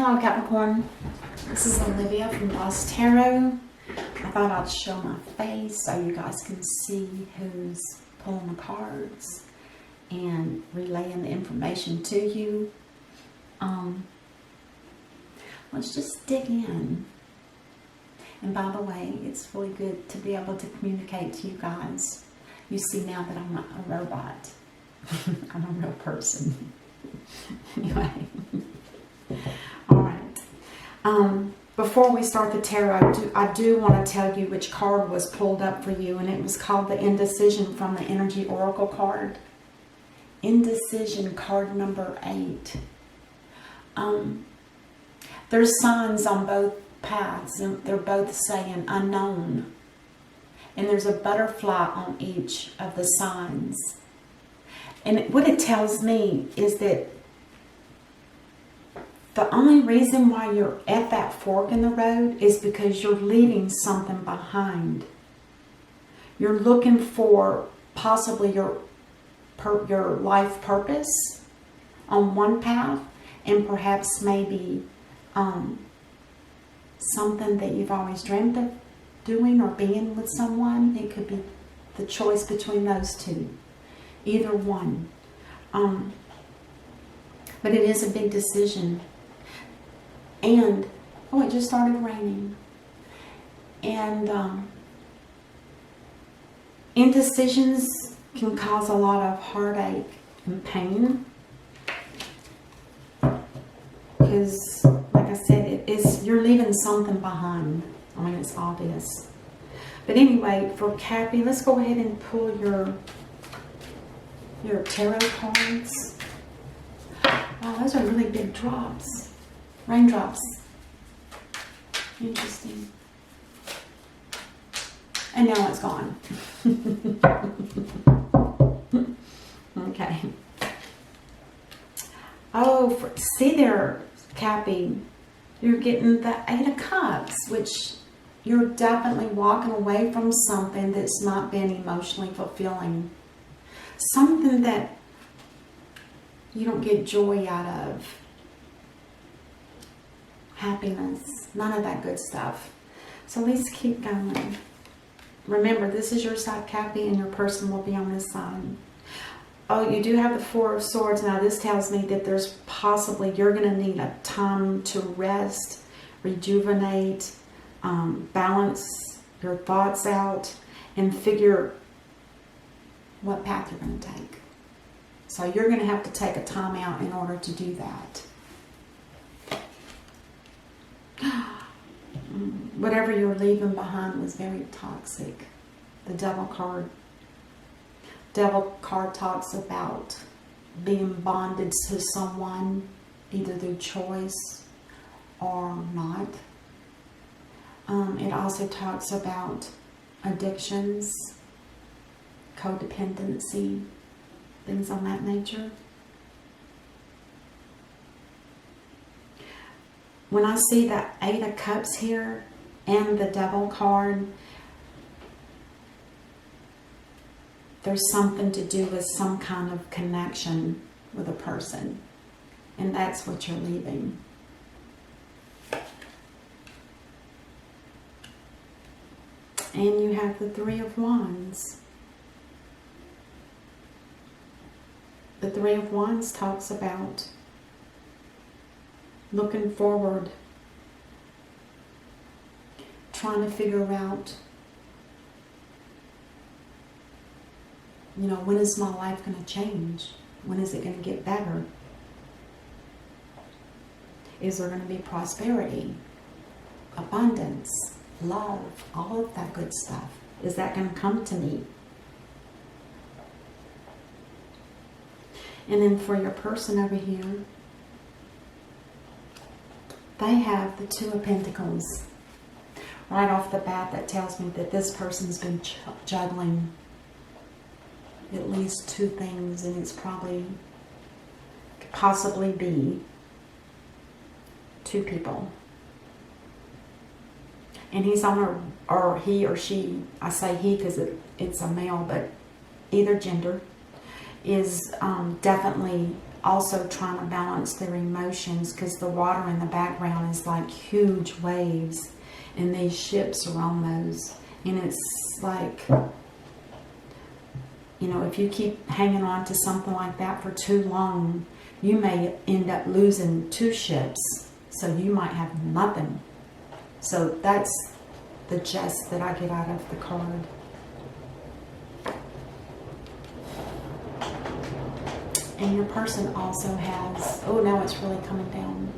Hello Capricorn, this is Olivia from Lost Tarot. I thought I'd show my face so you guys can see who's pulling the cards and relaying the information to you. Let's just dig in. And by the way, it's really good to be able to communicate to you guys. You see now that I'm not a robot. I'm a real person. Anyway. Alright. Before we start the tarot, I do want to tell you which card was pulled up for you, and it was called the Indecision from the Energy Oracle card. Indecision, card number 8. There's signs on both paths, and they're both saying unknown. And there's a butterfly on each of the signs. And what it tells me is that the only reason why you're at that fork in the road is because you're leaving something behind. You're looking for possibly your life purpose on one path, and perhaps maybe something that you've always dreamed of doing or being with someone. It could be the choice between those two. Either one. But it is a big decision. And, oh, it just started raining. And indecisions can cause a lot of heartache and pain. Because, like I said, you're leaving something behind. I mean, it's obvious. But anyway, for Cappy, let's go ahead and pull your tarot cards. Wow, those are really big drops. Raindrops. Interesting. And now it's gone. Okay. Oh, see there, Cappy, you're getting the 8 of Cups, which you're definitely walking away from something that's not been emotionally fulfilling. Something that you don't get joy out of. Happiness. None of that good stuff. So let's keep going. Remember, this is your side, Cappy, and your person will be on this side. Oh, you do have the 4 of Swords. Now, this tells me that there's possibly, you're going to need a time to rest, rejuvenate, balance your thoughts out, and figure what path you're going to take. So you're going to have to take a time out in order to do that. Whatever you're leaving behind was very toxic. The Devil card. Devil card talks about being bonded to someone, either through choice or not. It also talks about addictions, codependency, things on that nature. When I see the 8 of Cups here and the Devil card, there's something to do with some kind of connection with a person. And that's what you're leaving. And you have the 3 of Wands. The 3 of Wands talks about looking forward, trying to figure out, when is my life going to change? When is it going to get better? Is there going to be prosperity, abundance, love, all of that good stuff? Is that going to come to me? And then for your person over here, they have the 2 of Pentacles. Right off the bat, that tells me that this person's been juggling at least 2 things, and it's probably, could possibly be 2 people. And he's on her, or he or she, I say he because it's a male, but either gender, is definitely also trying to balance their emotions, because the water in the background is like huge waves, and these ships are on those. And it's like, you know, if you keep hanging on to something like that for too long, you may end up losing 2 ships. So you might have nothing. So that's the gist that I get out of the card. And your person also has, oh, now it's really coming down.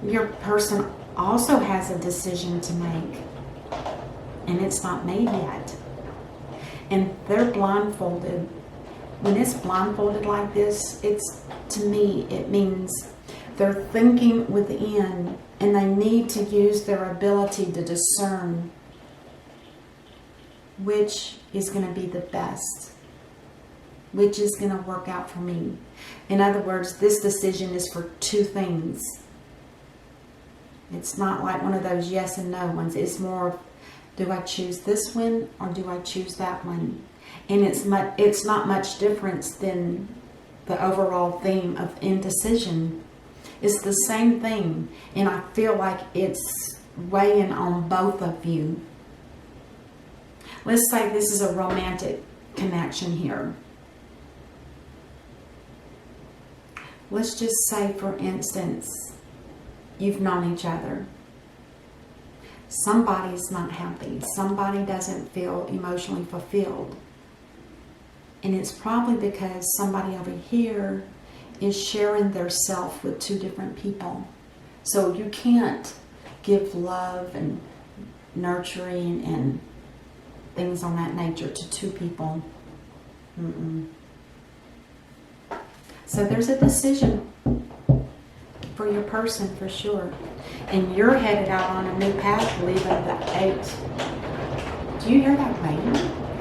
Your person also has a decision to make, and it's not made yet. And they're blindfolded. When it's blindfolded like this, to me, it means they're thinking within, and they need to use their ability to discern which is going to be the best, which is going to work out for me. In other words, this decision is for 2 things. It's not like one of those yes and no ones. It's more, do I choose this one or do I choose that one? And it's not much difference than the overall theme of indecision. It's the same thing, and I feel like it's weighing on both of you. Let's say this is a romantic connection here. Let's just say, for instance, you've known each other. Somebody's not happy. Somebody doesn't feel emotionally fulfilled. And it's probably because somebody over here is sharing their self with 2 different people. So you can't give love and nurturing and things on that nature to 2 people. So there's a decision for your person for sure. And you're headed out on a new path, leaving the 8. Do you hear that rain?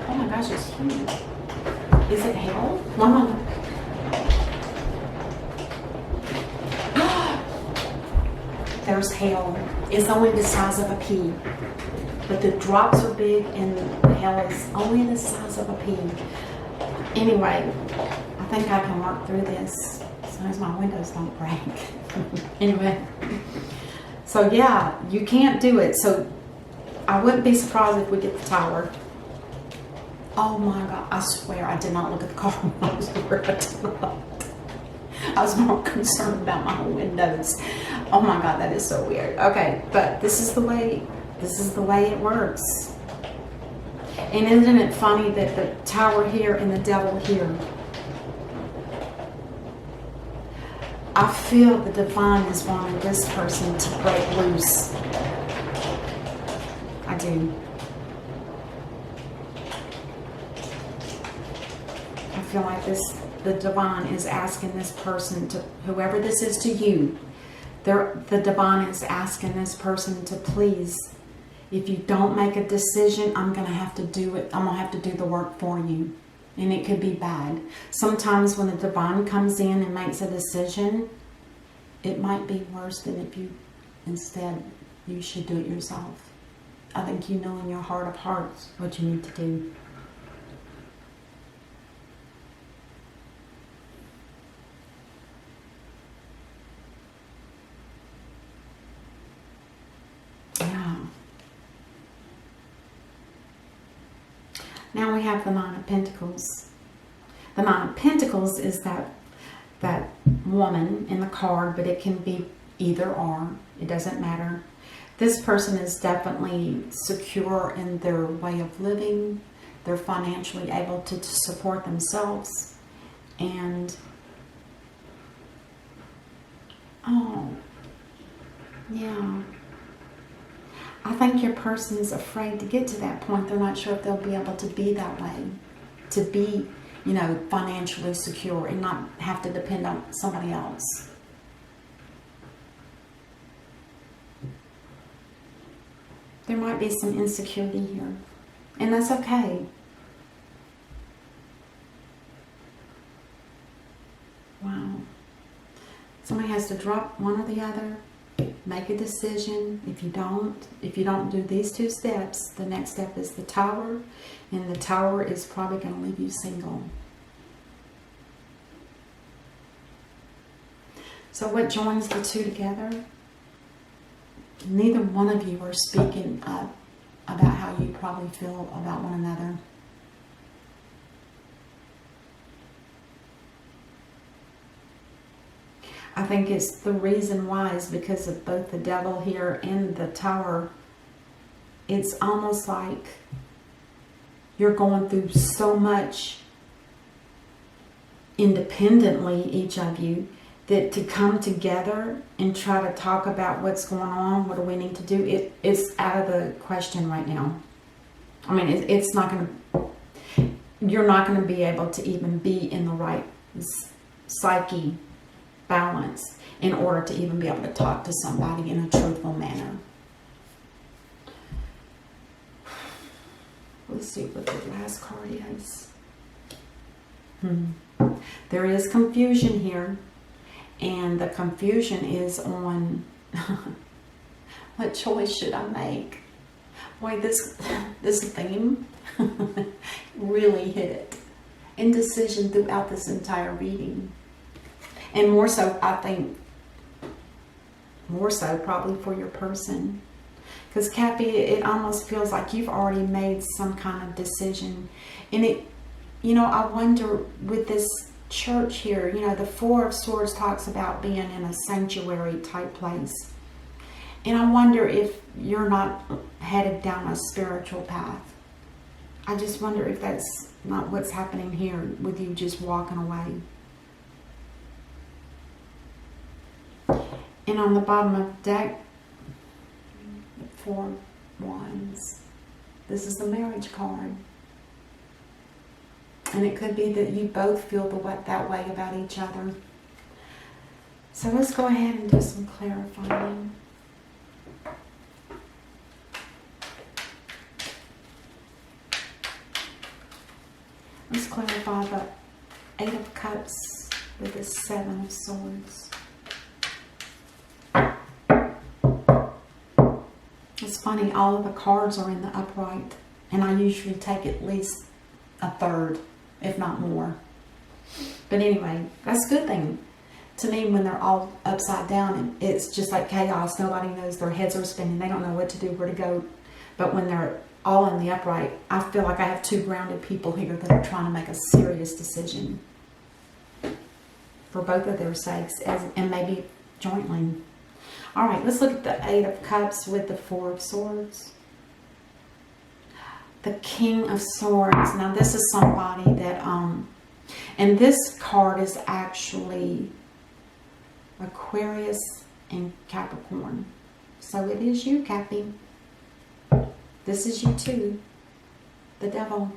Oh my gosh, it's huge. Is it hail? Mama. There's hail. It's only the size of a pea. But the drops are big and the hail is only the size of a pea. Anyway, I think I can work through this as long as my windows don't break. Anyway. So yeah, you can't do it. So I wouldn't be surprised if we get the tower. Oh my God, I swear I did not look at the car when I was there. I was more concerned about my windows. Oh my God, that is so weird. Okay, but this is the way it works. And isn't it funny that the tower here and the devil here? I feel the divine is wanting this person to break loose. I do. I feel like the divine is asking this person to, whoever this is to you, the divine is asking this person to please, if you don't make a decision, I'm going to have to do it. I'm going to have to do the work for you. And it could be bad. Sometimes when the divine comes in and makes a decision, it might be worse than if you should do it yourself. I think you know in your heart of hearts what you need to do. Now we have the Nine of Pentacles. The Nine of Pentacles is that woman in the card, but it can be either or. It doesn't matter. This person is definitely secure in their way of living. They're financially able to support themselves. And, oh, yeah. I think your person is afraid to get to that point. They're not sure if they'll be able to be that way. To be, financially secure and not have to depend on somebody else. There might be some insecurity here. And that's okay. Wow. Somebody has to drop one or the other. Make a decision. If you don't do these 2 steps, the next step is the Tower, and the Tower is probably going to leave you single. So what joins the two together? Neither one of you are speaking up about how you probably feel about one another. I think it's the reason why is because of both the devil here and the Tower. It's almost like you're going through so much independently, each of you, that to come together and try to talk about what's going on, what do we need to do, it's out of the question right now. I mean, it's not going to, you're not going to be able to even be in the right psyche balance in order to even be able to talk to somebody in a truthful manner. Let's see what the last card is. There is confusion here, and the confusion is on what choice should I make? Boy, this theme really hit it. Indecision throughout this entire reading. And more so, I think, more so probably for your person. Because Cappy, it almost feels like you've already made some kind of decision. And it, you know, I wonder with this church here, you know, the Four of Swords talks about being in a sanctuary type place. And I wonder if you're not headed down a spiritual path. I just wonder if that's not what's happening here with you just walking away. And on the bottom of the deck, the Four of Wands. This is the marriage card. And it could be that you both feel that way about each other. So let's go ahead and do some clarifying. Let's clarify the Eight of Cups with the Seven of Swords. It's funny, all of the cards are in the upright, and I usually take at least a third, if not more. But anyway, that's a good thing. To me, when they're all upside down, it's just like chaos. Nobody knows, their heads are spinning. They don't know what to do, where to go. But when they're all in the upright, I feel like I have two grounded people here that are trying to make a serious decision for both of their sakes, and maybe jointly. All right, let's look at the Eight of Cups with the Four of Swords. The King of Swords. Now, this is somebody that, and this card is actually Aquarius and Capricorn. So it is you, Cappy. This is you too. The devil.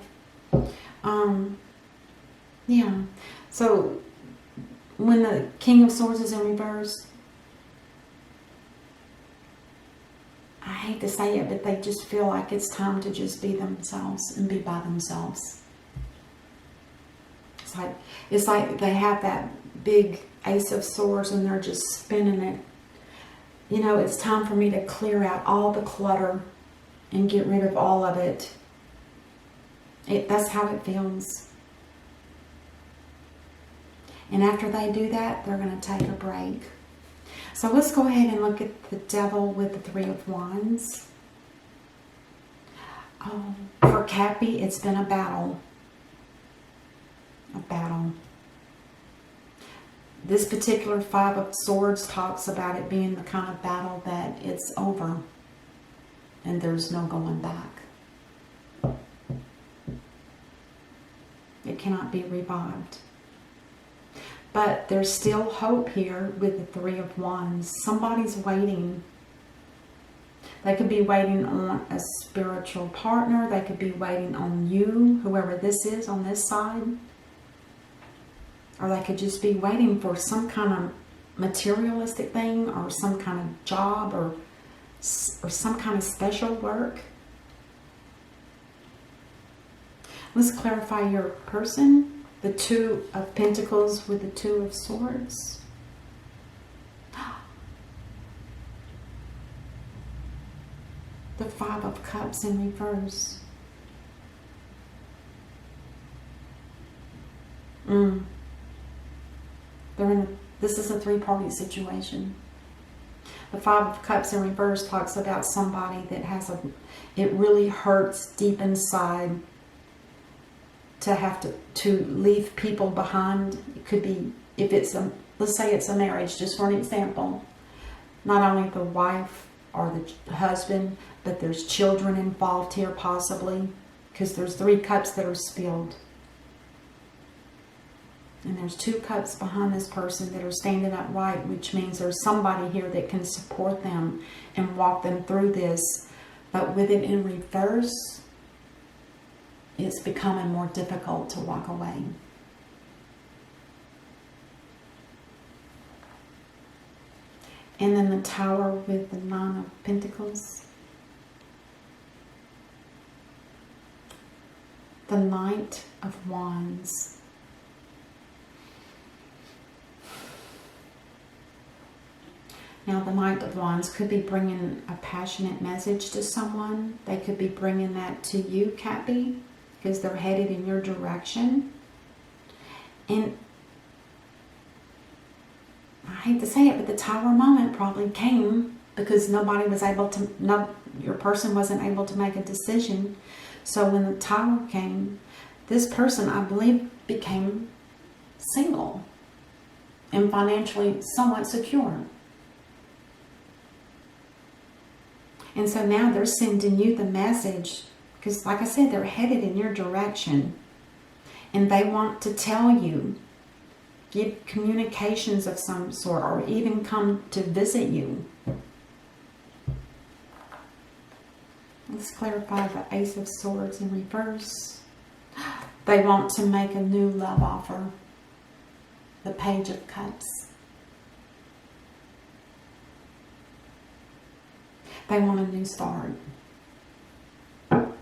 Yeah. So when the King of Swords is in reverse, I hate to say it, but they just feel like it's time to just be themselves and be by themselves. It's like they have that big Ace of Swords and they're just spinning it. You know, it's time for me to clear out all the clutter and get rid of all of it. That's how it feels. And after they do that, they're going to take a break. So let's go ahead and look at the Devil with the Three of Wands. Oh, for Cappy, it's been a battle. A battle. This particular Five of Swords talks about it being the kind of battle that it's over and there's no going back. It cannot be revived. But there's still hope here with the Three of Wands. Somebody's waiting. They could be waiting on a spiritual partner. They could be waiting on you, whoever this is on this side. Or they could just be waiting for some kind of materialistic thing or some kind of job or some kind of special work. Let's clarify your person. The Two of Pentacles with the Two of Swords. The Five of Cups in reverse. This this is a three-party situation. The Five of Cups in reverse talks about somebody that has it really hurts deep inside to have to leave people behind. It could be, if it's let's say it's a marriage, just for an example. Not only the wife or the husband, but there's children involved here possibly, because there's 3 cups that are spilled. And there's 2 cups behind this person that are standing upright, which means there's somebody here that can support them and walk them through this. But with it in reverse, it's becoming more difficult to walk away. And then the Tower with the 9 of Pentacles. The Knight of Wands. Now, the Knight of Wands could be bringing a passionate message to someone. They could be bringing that to you, Cappy, because they're headed in your direction. And I hate to say it, but the Tower moment probably came because nobody was able to, your person wasn't able to make a decision. So when the Tower came, this person, I believe, became single and financially somewhat secure. And so now they're sending you the message because, like I said, they're headed in your direction. And they want to tell you, give communications of some sort, or even come to visit you. Let's clarify the Ace of Swords in reverse. They want to make a new love offer. The Page of Cups. They want a new start. And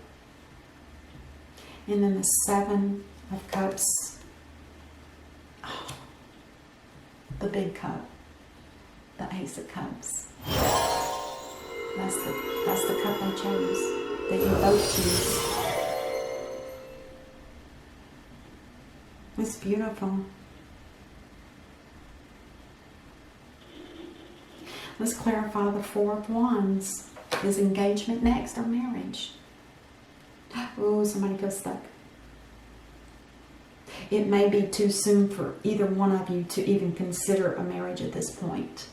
then the 7 of Cups. Oh, the big cup. The Ace of Cups. That's the cup they chose. That you both choose. It's beautiful. Let's clarify the 4 of Wands. Is engagement next or marriage? Oh, somebody feels stuck. It may be too soon for either one of you to even consider a marriage at this point.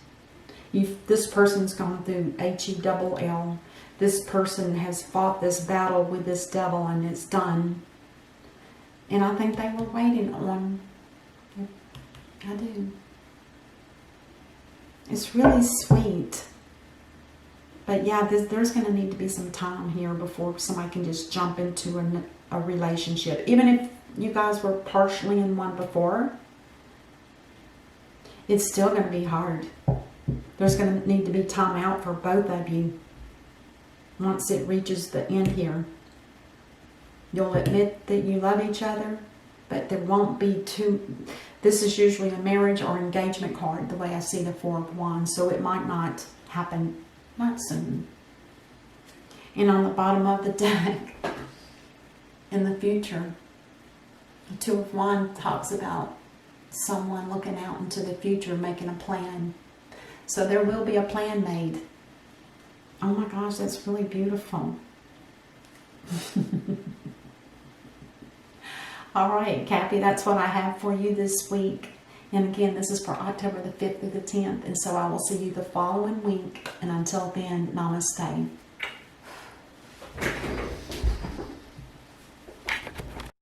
This person's gone through HELL. This person has fought this battle with this devil and it's done. And I think they were waiting on. I do. It's really sweet. But yeah, there's going to need to be some time here before somebody can just jump into a relationship. Even if you guys were partially in one before, it's still going to be hard. There's going to need to be time out for both of you once it reaches the end here. You'll admit that you love each other, but there won't be too... This is usually a marriage or engagement card, the way I see the 4 of Wands, so it might not happen not soon. And on the bottom of the deck, in the future, the 2 of Wands talks about someone looking out into the future, making a plan. So there will be a plan made. Oh my gosh, that's really beautiful. All right, Cappy, that's what I have for you this week. And again, this is for October the 5th through the 10th. And so I will see you the following week. And until then, namaste.